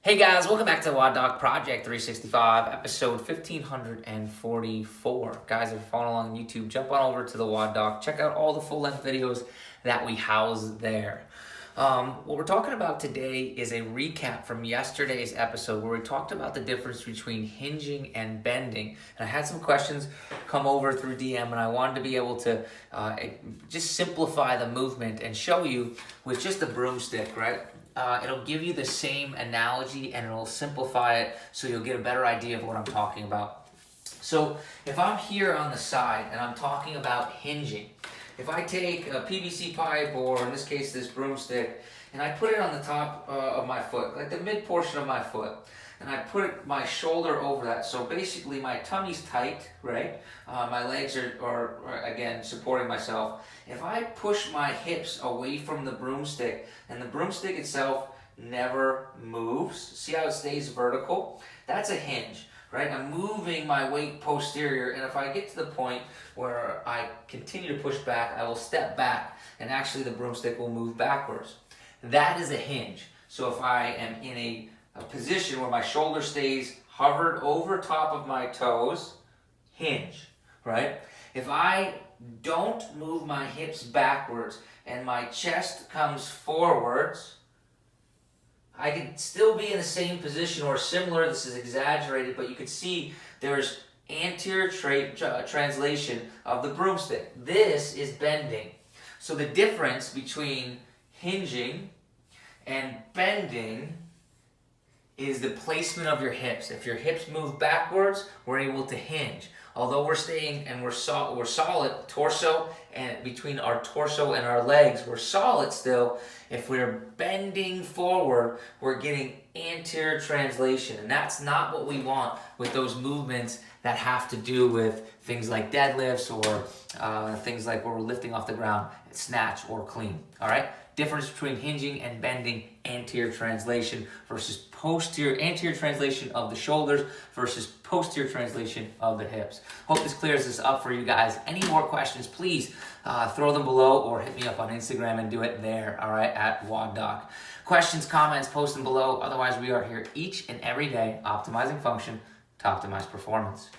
Hey guys, welcome back to the WODdoc Project 365, episode 1544. Guys, if you're following along on YouTube, jump on over to the WODdoc. Check out all the full-length videos that we house there. What we're talking about today is a recap from yesterday's episode where we talked about the difference between hinging and bending. And I had some questions come over through DM, and I wanted to be able to just simplify the movement and show you with just a broomstick, right? It'll give you the same analogy and it'll simplify it so you'll get a better idea of what I'm talking about. So if I'm here on the side and I'm talking about hinging, if I take a PVC pipe, or in this case this broomstick, and I put it on the top of my foot, like the mid portion of my foot, and I put my shoulder over that, so basically my tummy's tight, right? My legs are again supporting myself. If I push my hips away from the broomstick and the broomstick itself never moves, see how it stays vertical? That's a hinge, right? I'm moving my weight posterior, and if I get to the point where I continue to push back, I will step back and actually the broomstick will move backwards. That is a hinge. So if I am in a position where my shoulder stays hovered over top of my toes, hinge, right? If I don't move my hips backwards and my chest comes forwards, I can still be in the same position or similar. This is exaggerated, but you can see there's anterior translation of the broomstick. This is bending. So the difference between hinging and bending is the placement of your hips. If your hips move backwards, we're able to hinge. Although we're staying and we're solid torso, and between our torso and our legs, we're solid still. If we're bending forward, we're getting anterior translation, and that's not what we want with those movements that have to do with things like deadlifts or things like where we're lifting off the ground, snatch or clean. All right. Difference between hinging and bending: anterior translation versus posterior, anterior translation of the shoulders versus posterior translation of the hips. Hope this clears this up for you guys. Any more questions, please throw them below or hit me up on Instagram and do it there, all right, at WODdoc. Questions, comments, post them below. Otherwise, we are here each and every day optimizing function to optimize performance.